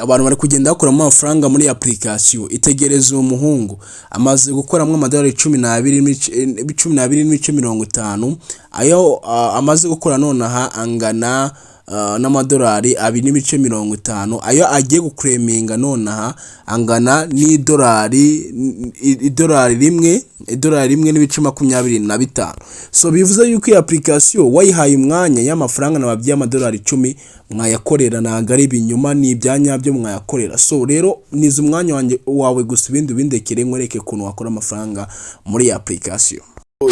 Abantu bari kugenda bakuramo amafaranga muri application. Itegereza umuhungu amaze gukoramo amadolari 12,50 ayo amaze gukora nonaha angana n'amadolari 2,50 ayo agiye guclaiminga nonaha angana n'idolari rimwe n'ibice 25. So bivuze yuko iyi application wayihaye umwanya y'amafaranga nababye amadolari 10 mwayakorera nagari ibinyuma ni ibyanya byo mwayakorera. So rero niza umwanya wawe gusa ibindi bindekere nkwereke kuntu wakora amafaranga muri application.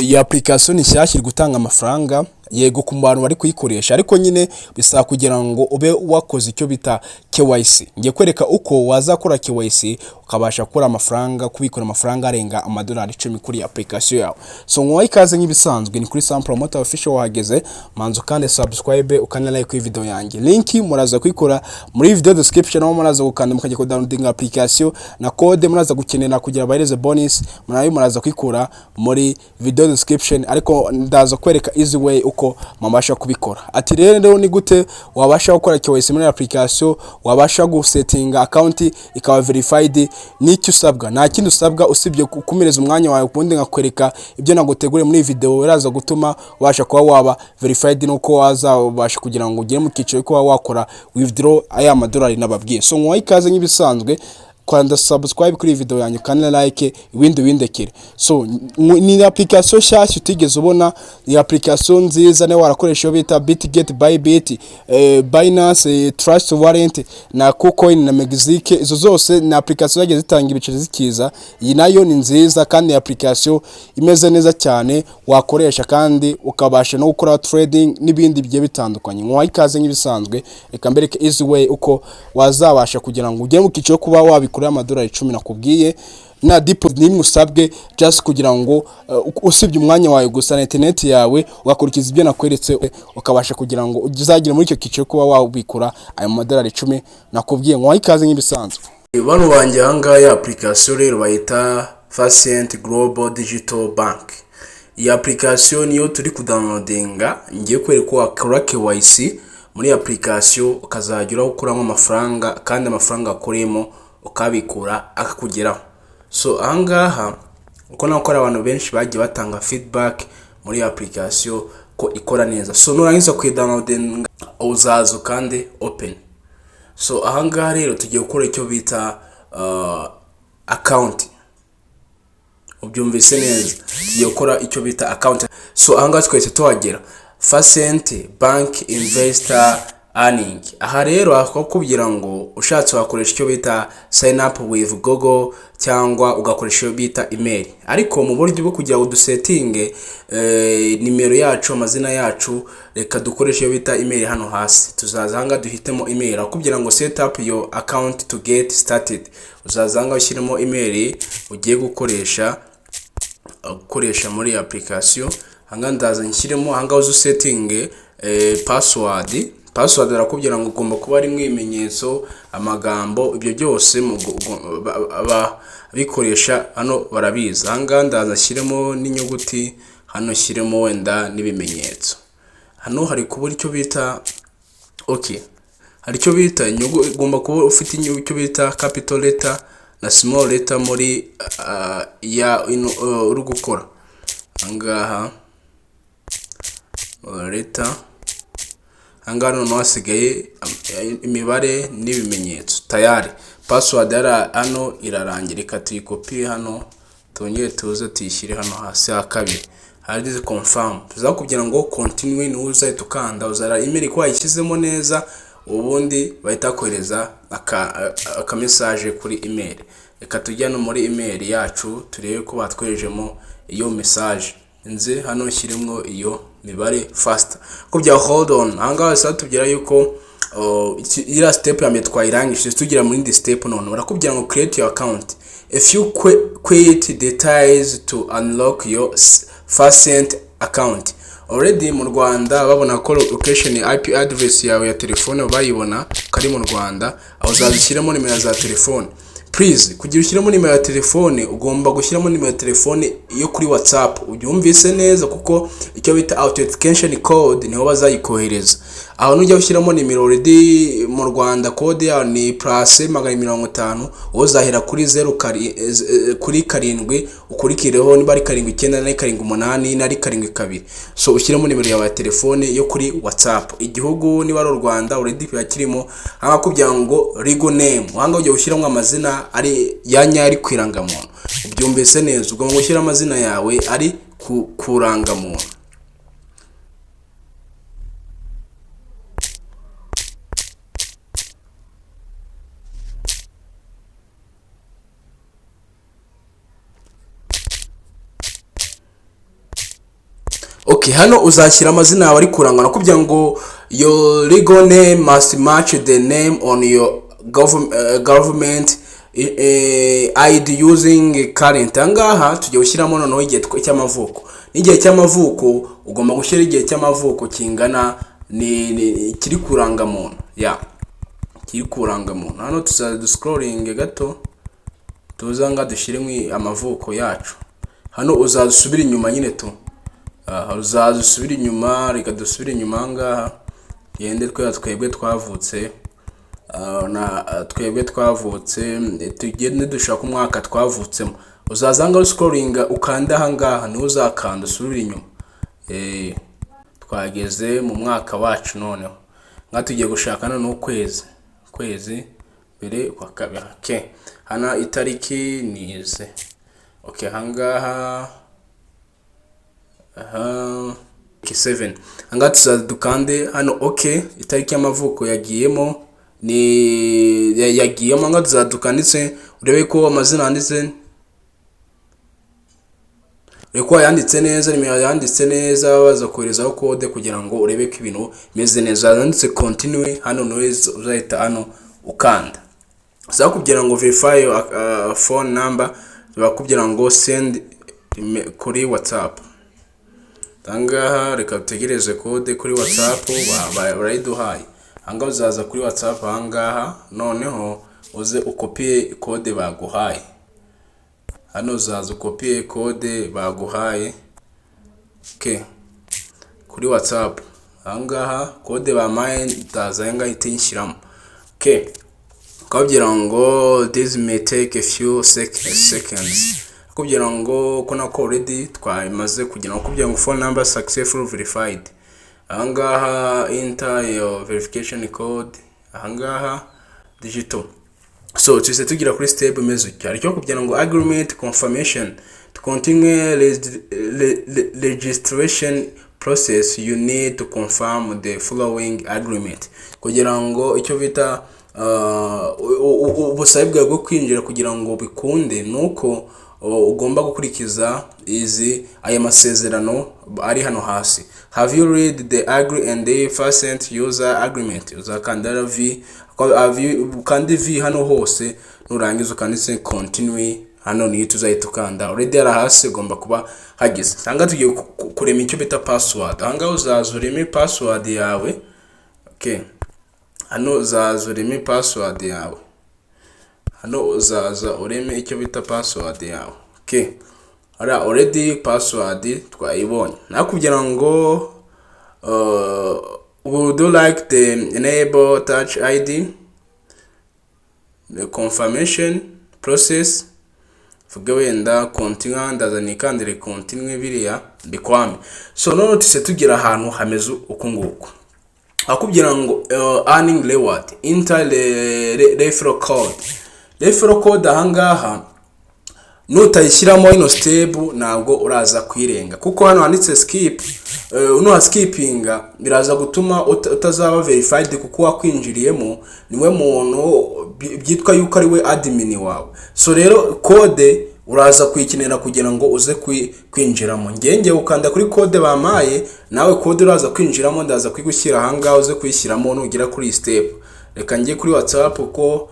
Iyi application ni shyashya gutanga amafaranga yego ku bantu bari kuyikoresha, ariko nyine bisaba kugira ngo ube wakoze icyo bita KYC. Ngiye kwereka uko wazakora KYC ukabasha gukora amafaranga, kubikora amafaranga arenga amadolari 10 kuri application yawe. So nk'uwaye ikaze nk'ibisanzwe ni kuri Sam Promoter Official wahageze, manzo kandi subscribe ukana like ku video yanjye. Link muraza kuyikora muri video description, aho muraza gukanda mukajya ko downloading application na code muraza gukenera kugira bahereze bonus, muraza kuyikora muri video description, ariko ndaza kwereka easy way uko mabasha kubikora. Ati rero ni gute wabasha gukora KYC muri application, wabasha gusettinga account ikaba verified, n'icyo usabwa. Nta kindi usabwa usibye kukumereza umwanya wawe ubundi ngakwereka ibyo nagutegure muri video uraza gutuma wabasha kuba waba verified, nuko wazabasha kugira ngo ugere mu kiciro ko wakora withdraw aya madolari nababwiye. So nk'uwaye ikaze nk'ibisanzwe kwanda subscribe kuri video yanyu kana like ibindi bindekere. So ni application shyashya utigeze ubona, ni application nziza ne warakoresha bita Bitget, Bybit, Binance, Trust Wallet na Coin na Mexique. Izo zose ni application zagiye zitanga ibiceri zikiza. Iyi nayo ni nziza kandi application imeze neza cyane wakoresha kandi ukabasha no gukora trading n'ibindi bigiye bitandukanye. Nk'uwaye ikaze nk'ibisanzwe reka mbereke easy way uko wazabasha kugira ngo ugere mu kiciro kuba wabikora amadolari 10 nakubwiye, na deposit nimwe usabwe just kugira ngo usibye umwanya wawe gusa na internet yawe ugakurikiza ibyo nakweretse ukabasha kugira ngo uzagira muri icyo kiciro kuba wabikora ayo madolari 10 nakubwiye. Nk'uwaye ikaze nk'ibisanzwe bano banjye hanga ya application rero bayita Facient Global Digital Bank. Iyi application niyo turi kudownloadinga, ngiye kwereka wakora KYC muri application ukazagira ukuramo amafaranga kandi amafaranga akoremo ukabikura akakugeraho. So ahangaha uko nakora abantu benshi bagiye batanga feedback muri application ko ikora neza. So nurangiza kuyidownloadinga uzaza kandi open. So ahangaha rero tugiye gukora icyo bita account. Ubyumvise neza, tugiye gukora icyo bita account. So ahangaha twese tuhagera Facient Bank Investor Earning. Aha rero akakubwira ngo ushatse wakoresha icyo bita sign up with Google cyangwa ugakoresha icyo bita email, ariko mu buryo bwo kugira ngo dusettinge nimero yacu, amazina yacu, reka dukoresha icyo bita email. Hano hasi tuzaza hanga duhitemo email. Akubwira ngo set up your account to get started. Uzaza hanga ushyiremo email ugiye gukoresha muri application. Hanga ndaza nshyiremo hanga uzu setting password arakubwira ngo ugomba kuba ari mwimenyetso, amagambo, ibyo byose bikoresha hano barabiza. Hanga ndaza nshyiremo n'inyuguti, hano shyiremo wenda n'ibimenyetso. Hano hari kuba icyo bita hari icyo bita ugomba kuba ufite icyo bita capital letter na small letter muri uri gukora. Hangaha letter angano no hasigaye imibare n'ibimenyetso tayari. Password yara hano irarangira, reka tuyikopi hano tongeye tuze tuyishyire hano hasi hakabiri. Hari confirm, tuzakubwira ngo continue nuza itukanda uzara email ko wayishyizemo neza, ubundi bahita kohereza aka message kuri email. Reka tujya no muri email yacu turebe ko batwerejemo iyo message. Nze hano shyirimo iyo mibare faster ko bya hold on. Ahangaha sa tubyira yuko ira step ya mbere twayirangije, tugira muri indi step none barakubwira ngo create your account. If you create details to unlock your Facient account. Already mu Rwanda babona ko location IP address yawe ya telefone bayibona kari mu Rwanda, aho uzazishyiramo nimero za telefone. please kugira ushyiramo nimero ya telefone ugomba gushyiramo nimero ya telefone yo kuri WhatsApp. Ubyumvise neza kuko icyo bita authentication code niho bazayikohereza. Aho nujya ushyiramo nimero already mu Rwanda code yayo ni +50, uzahera kuri 0 kuri 7 ukurikireho niba ari 7 8 nari 7 so ushyiramo nimero yawe ya telefone yo kuri WhatsApp. Igihugu niba ari Rwanda already yakirimo akakubwira ngo legal name, wanga ujye ushyiramo amazina ari yanyayo ari kwirangamuntu. Ubyumvise neza ugomba gushyira amazina yawe ari kurangamuntu. Okay, hano uzashyira amazina yawe ari kurangana kugira ngo your legal name must match the name on your government ID using current. Angaha tujye ushyiramo noneho igihe cy'amavuko. N'igihe cy'amavuko ugomba gushyira igihe cy'amavuko kingana ni kiri kurangamuntu. Kiri kurangamuntu. Hano tuza scrolling gato tuzanga dushyiremo amavuko yacu. Hano uzasubira inyuma nyine tu. Uzasubira inyuma, reka dusubire inyuma ngaha yende twebwe twavutse twebwe twavutse tugende dushaka umwaka twavutsemo. Uzazanga scrolling ukanda hangaha ni uzakanda usubira inyuma. Twageze mu mwaka wacu noneho tugiye gushaka none ukwezi bere kwa kabiri. Okay, hana itariki nize. Okay, hangaha 7 anga tuzadukande hano. Okay, itariki y'amavuko yagiyemo ni yagiyemo anga tuzadukanditse urebe ko amazina yanditse, reko yanditse neza, nimero yanditse neza, baza koherezaho code kugira ngo urebe ko ibintu bimeze neza. Yanditse continue hano noise uzahita hano ukanda. Zakubwira ngo verify phone number, bakubwira ngo send kuri WhatsApp. Tangaha reka tutegereze code kuri WhatsApp barayiduhaye. Anga uzaza kuri WhatsApp hangaha noneho uze ukopie code baguhaye. Hano uzaza ukopie code baguhaye. Okay, kuri WhatsApp hangaha code bamaye itaza yanga itinshyiramo. Okay, kabwira ngo this may take a few seconds. Kugira ngo kona ko already twamaze kugira ngo kugira ngo phone number successful verified. Ahangaha enter your verification code, ahangaha digital. So tuse tugira kuri step mezo cyari cyo kugira ngo agreement confirmation to continue registration process. You need to confirm the following agreement. Kugira ngo icyo bita ubusabwa bwo kwinjira kugira ngo bikunde nuko ugomba gukurikiza aya masezerano ari hano hasi. Have you read the agree and the first user agreement? Uzakanda V kandi V hano hose nurangiza ukanditse continue hano ni tuzahita ukanda. Already ara hasi ugomba kuba hagize. Sanga tugiye kurema icyo bita password. Anga uzazureme password yawe. Okay, hano uzazureme password yawe. Hano uzaza ureme icyo bita password yawe. Okay, ara already password twayibonye. Nakubwira ngo would you like the enable touch ID the confirmation process? Vuga wenda continue ndaza nikandire continue biriya bikwame. So none tuse tugira ahantu hameze uko nguko. Akubwira ngo earning reward enter referral code. Referral code ahangaha nutayishyiramo ino step ntabwo uraza kwirenga kuko hano handitse skip. Uno skippinga biraza gutuma utazaba verified kuko wakwinjiriyemo niwe muntu byitwa yuko ari we admin wawe. So rero code uraza kuyikenera kugira ngo uze kwinjiramo. Ngenge ukanda kuri code bamaye nawe code uraza kwinjiramo ndaza kwigushyira hanga uze kuyishyiramo nugira kuri step. Reka ngiye kuri WhatsApp uko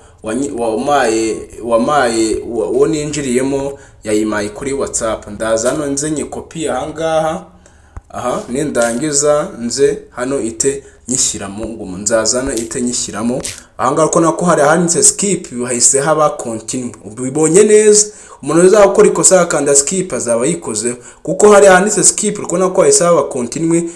wamaye ninjiriyemo yayimaye kuri WhatsApp. Ndaza hano nze nyikopi ahangaha aha nindangiza nze hano ite nyishyiramo ngo nzazana ite nyishyiramo. Ahangaha ko nako hari handitse skip hahise haba continue. Ubibonye neza umuntu uzakora ikosa akanda skip azaba yikoze kuko hari handitse skip uko nako hahise haba continue.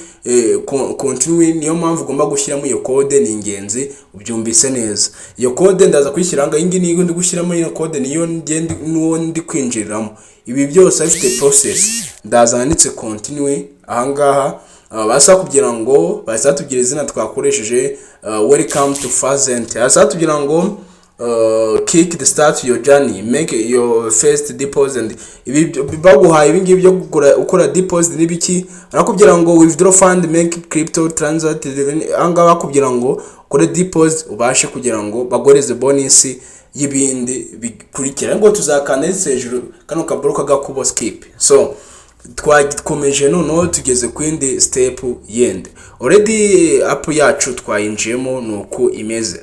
Continue niyo mpamvu ugomba gushyiramo iyo code ni ingenzi ubyumvise neza. Iyo code ndaza kuyishyiranga ingi niyo ndi gushyiramo iyo code niyo ndi kwinjiriramo. Ibi byose afite process ndaza handitse continue. Ahangaha basa kugira ngo basatubwira izina twakoresheje welcome to Fazent. Asatubwira ngo kick the start your journey, make your first deposit. Ibi baguhaye ibi ngibi byo ukora deposit nibiki, arakubwira ngo withdraw fund, make crypto transact. Anga bakubwira ngo ukore deposit ubashe kugira ngo bagoreze bonus y'ibindi bikurikira ngo tuzakana hejuru kano kaboroka gakubo skip. So twakomeje noneho tugeze ku indi step yende. Already app yacu twayinjiyemo nuko imeze.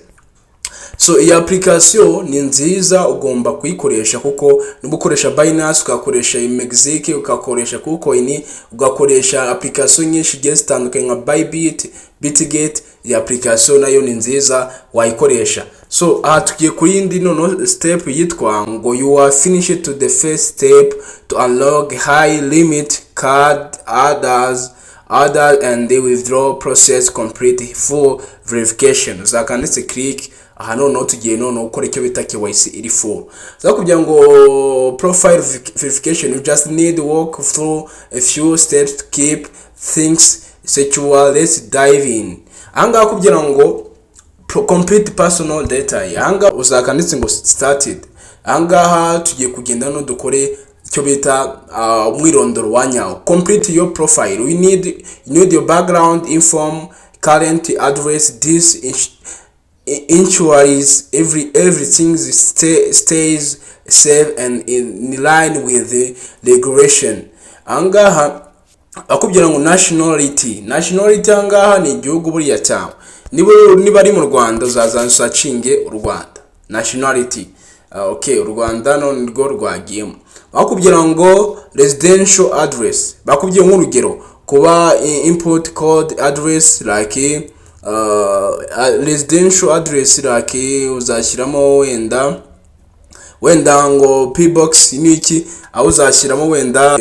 So iyi application ni nziza ugomba kuyikoresha kuko nubukoresha Binance, ukakoresha Mexique, ukakoresha Kucoin, ugakoresha application nyinshi zitandukanye nka Bybit, Bitget. Iyi application nayo ni nziza wayikoresha. So aha tugiye kuri indi noneho step yitwa ngo you are finished to the first step to unlock high limit card others and the withdraw process complete full verification. Uzakanditse click aha noneho tugiye noneho ukora icyo bita KYC iri full. Zakubwira ngo profile verification, you just need to walk through a few steps to keep things secure. Let's dive in. Anga kubwira ngo complete personal data. Anga uzakanditse ngo started. Angaha tugiye kugenda no dukore icyo bita umwirondoro wanyawo. Complete your profile. You need your background info, current address. This ensures everything stays safe and in line with the regulation. Angaha akubwira ngo nationality angaha ni igihugu buriya cyawe. Niba ari mu Rwanda uzazansachinge u Rwanda nationality. Okay, u Rwanda none rwo rwagiyemo. Bakubwira ngo residential address, bakubwiye nk'urugero kuba input code address like residential address like uzashyiramo wenda ngo P-box niki aho uzashyiramo wenda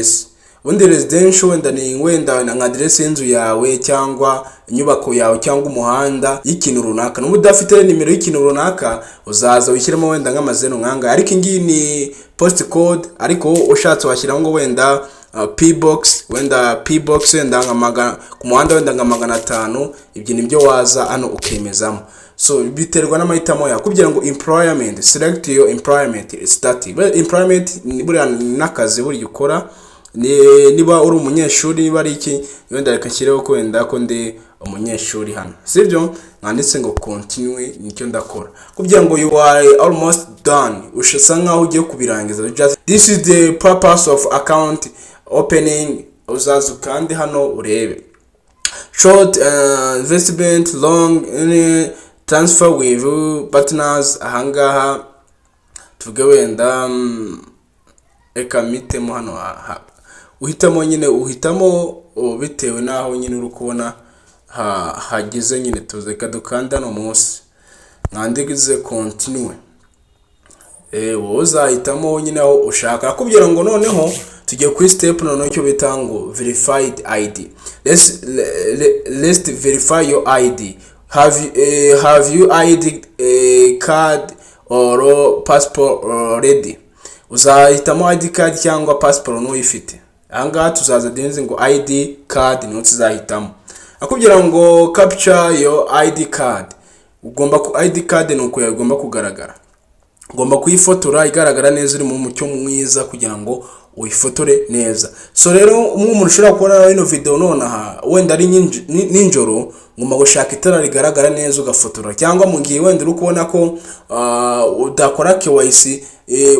ubundi residential wenda ni wenda nka address y'inzu yawe cyangwa inyubako yawe cyangwa umuhanda y'ikintu runaka. N'ubu udafite nimero y'ikintu runaka uzaza wishyiramo wenda nk'amazeno nkanga, ariko ingi ni post code. Ariko ushatse washyiramo ngo wenda P-box wenda nka ku muhanda wenda nka 500. Ibyo nibyo waza hano ukemezamo. So biterwa n'amahitamo yawe. Kugira ngo employment, select your employment status. Employment ni buri nakazi buri ukora. Niba uri umunyeshuri, niba ari iki wenda reka nshyireho ko wenda ko ndi umunyeshuri hano, sibyo mwanditse ngo continue nicyo ndakora. Kugira ngo you are almost done, ushasa nkaho ugiye kubirangiza. This is the purpose of account opening. Uzaza kandi hano urebe short investment, long transfer with partners. Ahangaha tuvuge wenda eka mitemo hano uhitamo nyine uhitamo bitewe naho nyine uri kubona hageze nyine tuzeka dukanda no munsi nkandigize continue. Uzahitamo nyine aho ushaka. Akubwira ngo noneho tugiye kuri step noneho cyo bitango verified ID. Let's verify your ID. Have you ID card or passport ready? Uzahitamo ID card cyangwa passport n'uyifite. Ahangaha tuzaza denze ngo ID card niho tuzahitamo. Akubwira ngo capture your ID card. Ugomba ku ID card nuko yagomba kugaragara. Ugomba kuyifotora igaragara neza uri mu mucyo mwiza kugira ngo uyifotore neza. So rero umuntu ushobora kubona ino video nonaha wenda ari ninjoro ngomba gushaka itara rigaragara neza ugafotora, cyangwa mu gihe wenda uri kubona ko udakora KYC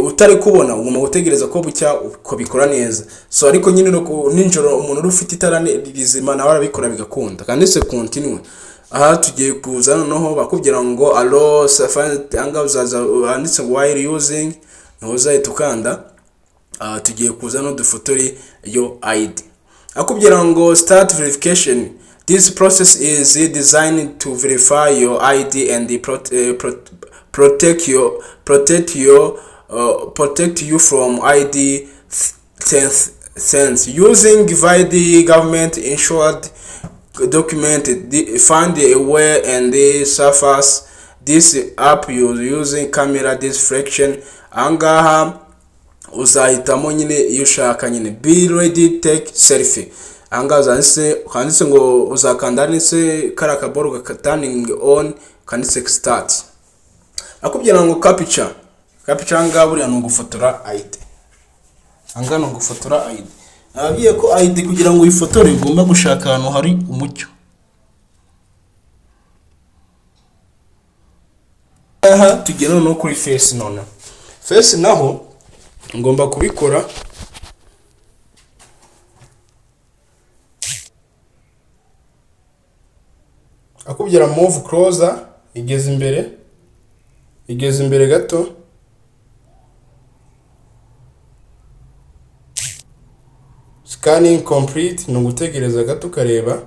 utari kubona ugomba gutegereza ko bucya uko bikora neza. So ariko nyine ninjoro umuntu ufite itara rizima nawe arabikora bigakunda. Kandi se continue. Aha tugiye kuza noneho bakubwira ngo allo safari anga uzaza handitse while using ntuza itukanda. Tugiye kuza no dufotori yo ID. akubwira ngo start verification. This process is designed to verify your ID and protect you from ID thefts. Using valid government insured document, find a way and surface this app using camera deflection. Angaha uzahitamo nyine iyo ushaka nyine be ready take selfie. Angaza handitse ngo uzakanda nise kara kaboro turning on kanditse start. Akubwira ngo capture anga buri no gufotora ID. Anga no gufotora ID. Abagiye ko ID kugira ngo uyifotore ugomba gushaka ahantu hari umucyo. Aha tugena no kuri face none. Face naho ngomba kubikora akubwira move closer, igeze imbere gato. Scanning complete, no gutegereza gato kareba.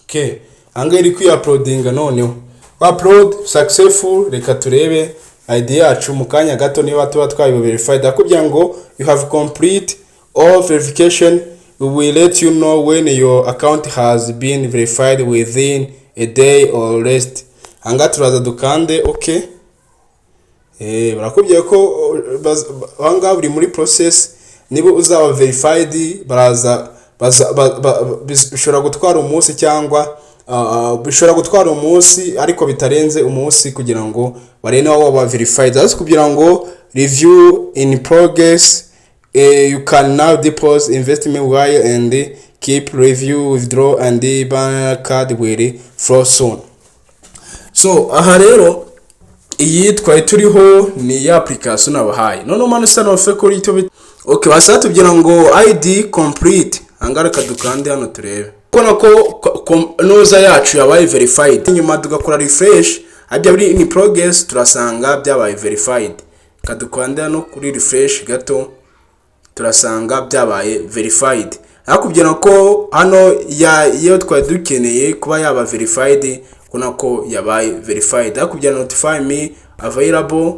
Okay, anga iri ku uploadinga noneho. Upload successful, reka turebe ID yacu mu kanya gato niba tuba twayo verified. Akubwira ngo you have complete all verification. We will let you know when your account has been verified within a day or less. Anga turaza dukande okay. Barakubwiye ko anga buri muri process nibo uzaba verified baraza bishobora gutwara umunsi cyangwa bishobora gutwara umunsi ariko bitarenze umunsi kugira ngo barene waba verified. That's kugira ngo review in progress. You can now deposit investment wire and keep review withdraw and the bank card will flow soon. So aha rero iyi twari turiho ni ya application nabahaye none manu sana ofe kuri ito. Okay, basatubwira ngo ID complete. Angara kadukande hano turebe kona ko noza yacu yabaye verified. Nyuma tugakora refresh ajya buri in progress turasanga byabaye verified. Kadukande hano kuri refresh gato turasanga byabaye verified. Akubwira ko hano iyo twari dukeneye kuba yaba verified kuna ko yabaye verified. Akubwira notify me available.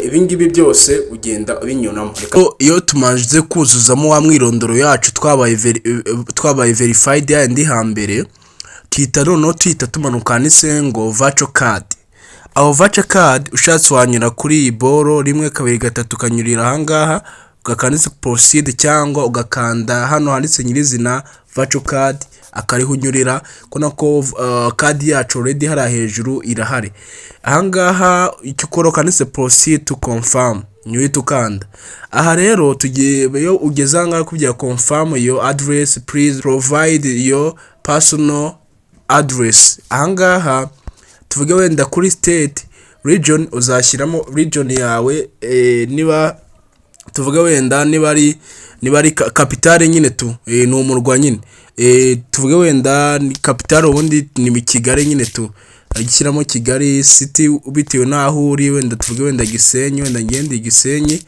Ibingibi byose ugenda binyonamo. Iyo tumaze kuzuzamo wa mwirondoro yacu twabaye verified yandi hambere kita noneho twita tumanuka nise ngo virtual card. Aho virtual card ushatse wanyura kuri iboro 1 2 3 kanyurira ahangaha ugakanditse proceed cyangwa ugakanda hano handitse nyirizina virtual card akariho unyurira kona ko card yacu already hari hejuru irahari. Ahangaha icyo ukora kanditse proceed to confirm nyuye tukanda. Aha rero tugiye yo ugezanga kubya confirm your address, please provide your personal address. Ahangaha tuvuge wenda kuri state region uzashyiramo region yawe niba tuvuge wenda niba ari capital nyine tu ni umurwa nyine tuvuge wenda ni capital ubundi ni Kigali nyine tu agishyiramo Kigali city bitewe naho uri wenda tuvuge wenda Gisenyi wenda ngende Gisenyi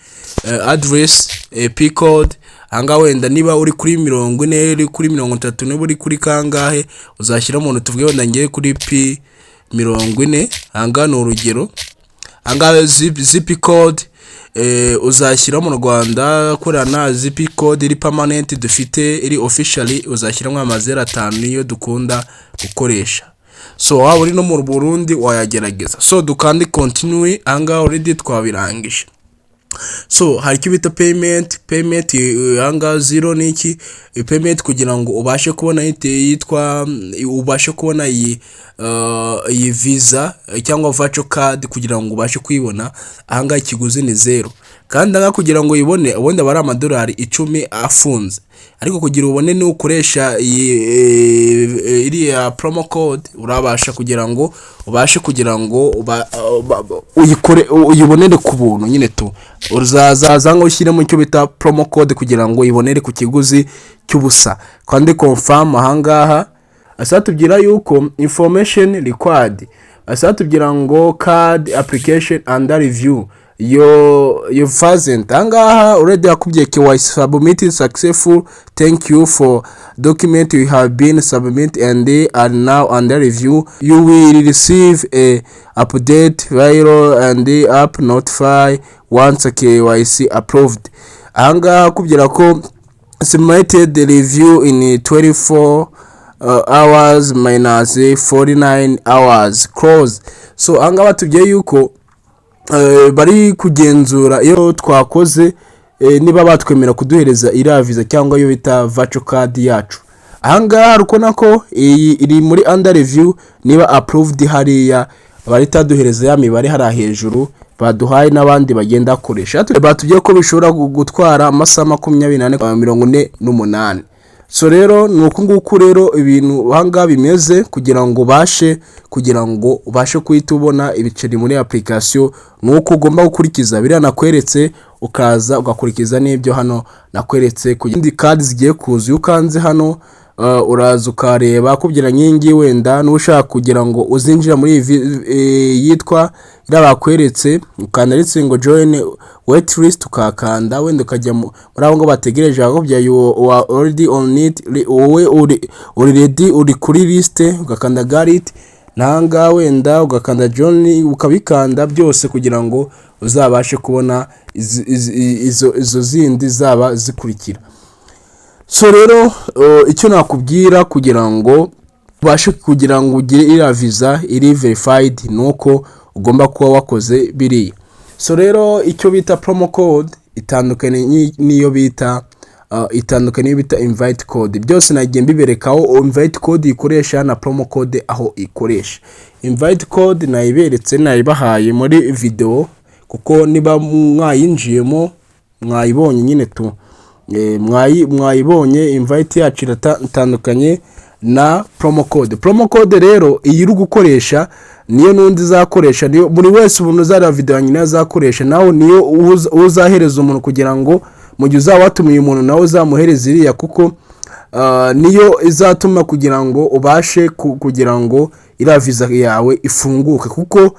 address p code anga wenda niba uri kuri 40 uri kuri 30 niba uri kuri kangahe uzashyira umuntu tuvuge wenda ngiye kuri p 40 anga no urugero anga zip code uzashyira mu Rwanda Korera zip code iri permanent dufite iri officially uzashyiramo amazera 5 niyo dukunda gukoresha. So waba uri no mu Burundi wayagerageza. So dukandi continue anga already twabirangije. So hari kibita payment anga 0 niki payment kugira ngo ubashe kubona yitwa ubashe kubona iyi visa cyangwa virtual card kugira ngo ubashe kuyibona anga ikiguzi ni 0 kandi anga kugira ngo uyibone ubundi bari amadolari 10 afunze ariko kugira ubone ni ukoresha iri ya promo code urabasha kugira ngo ubashe kugira ngo uyibonere ku buntu nyine tu uzaza ngo ushyire mu cyo bita promo code kugira ngo uyibonere ku kiguzi cy'ubusa kandi confirm ahangaha asatubwira yuko information required asatubwira ngo card application and review your present. Angaha already akubye KYC submitted successful. Thank you for document you have been submitted and they are now under review. You will receive a update viral and the app notify once KYC approved. Angaha akubwira ko submitted the review in 24 hours minus 49 hours close. So angaha batubwiye yuko bari kugenzura iyo twakoze niba batwemera kuduhereza iraviza cyangwa iyo bita virtual card yacu. Ahangaha rukona ko iri muri under review, niba approved hariya baritaduhereza ya mibare hari hejuru baduhaye n'abandi bagenda akoresha. Batubwiye ko bishobora gutwara amasaha 24-48. So rero nuko nguko rero ibintu hanga bimeze kugira ngo ubashe kuhita ubona ibiceri muri application. Nuko ugomba gukurikiza biriya nakweretse, ukaza ugakurikiza n'ibyo hano nakweretse. Kugira card zigiye kuza ukanze hano uraza ukareba kugira ngiyi wenda n'ushaka kugira ngo uzinjira muri yitwa bakweretse, ukanda ndetse ngo join wait list, ukakanda wenda ukajya muri abo ngo bategereje aho bya you are already on it, already uri kuri list, ugakanda garit nanga wenda ugakanda join, ukabikanda byose kugira ngo uzabashe kubona izo zindi zaba zikurikira. So rero icyo nakubwira kugira ngo ubashe kugira ngo ugire iriya visa iri verified nuko ugomba kuba wakoze biriya. So rero icyo bita promo code itandukanye niyo bita invite code. Byose nagiye mbiberekaho invite code ikoresha na promo code aho ikoresha. Invite code nayiberetse nayibahaye muri video kuko niba mwayinjiyemo mwayibonye nyine tu mwayibonye. Invite yacu iratandukanye na promo code. Promo code rero iyi uri gukoresha niyo nundi zakoresha, niyo buri wese umuntu uzara video nyine azakoresha, naho niyo uzahereza umuntu kugira ngo mu gihe uzawatumiye umuntu nawe uzamuhereza iriya, kuko niyo izatuma kugira ngo ubashe kugira ngo iriya visa yawe ifunguke. Kuko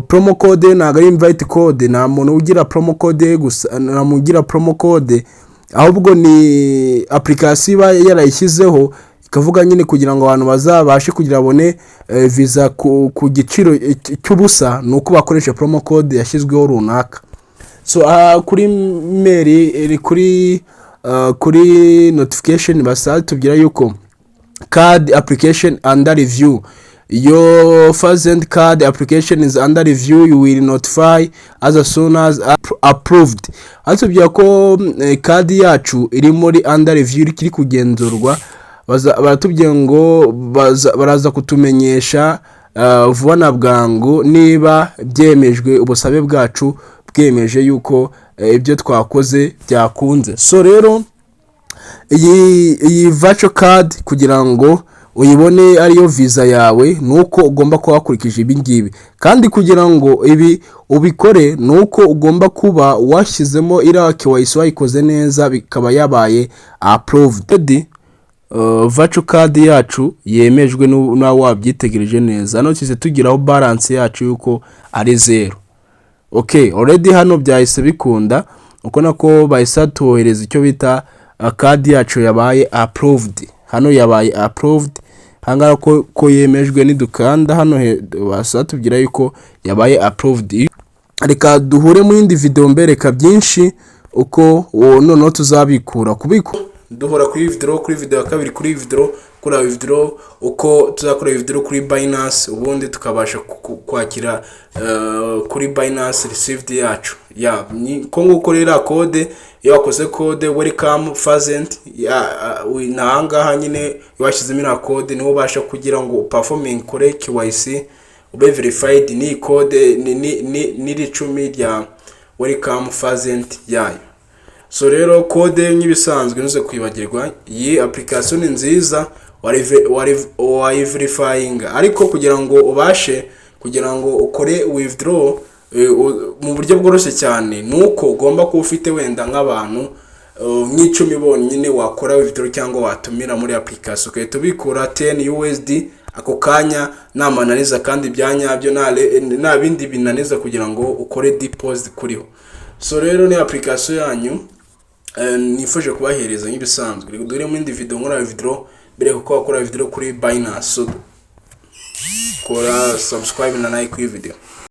promo code ntabwo ari invite code, nta muntu ugira promo code gusa, namugira promo code ahubwo ni application yarayishyizeho ikavuga nyine kugira ngo abantu bazabashe kugira abone visa ku giciro cy'ubusa, nuko bakoresha promo code yashyizweho runaka. So kuri mail iri kuri notification basatubwira yuko card application under review, your first card application is under review, you will notify as soon as approved. Atubwira ko card yacu iri muri under review kiri kugenzurwa, baratubwiye ngo baraza kutumenyesha vuba na bwangu niba byemejwe, ubusabe bwacu bwemeje yuko ibyo twakoze byakunze. So rero iyi virtual card kugira ngo uyibone ariyo visa yawe nuko ugomba kuba wakurikije ibi ngibi, kandi kugira ngo ibi ubikore nuko ugomba kuba washyizemo iriya KYC wayikoze neza bikaba yabaye approved. Virtual card yacu yemejwe nawe wabyitegereje neza. Hano kize tugiraho balance yacu yuko ari 0. Okay, already hano byahise bikunda uko nako bahise tuohereza icyo bita card yacu yabaye approved. Hano yabaye approved, hangara ko yemejwe nidukanda hano basatubwira yuko yabaye approved. Reka duhure mu yindi video mbereka byinshi uko noneho tuzabikura duhora kuri video ya kabiri, kuri video uko tuzakora video kuri Binance, ubundi tukabasha kwakira kuri Binance received yacu. Ko ngukorera code iyo wakoze code welcome present nanga nyine yashizemo na code niho basha kugira ngo performing kore KYC ube verified ni code ni 10 rya welcome present yayo. So rero code nyibisanzwe nuze kwibagirwa, iyi application ni nziza wari verifying, ariko kugira ngo ubashe kugira ngo ukore withdraw mu buryo bworoshye cyane nuko ugomba kuba ufite wenda nk'abantu nyicumi bonyine wakora withdraw cyangwa watumira muri application ukahita ubikura 10 USD ako kanya nta mananiza kandi byanyabyo nta bindi binaniza kugira ngo ukore deposit kuriho. So rero ni application yanyu nifuje kubahereza nk'ibisanzwe. Dore mu indi video nkora video mbere ko wakora video kuri Binance. So kora subscribe na like iyi video.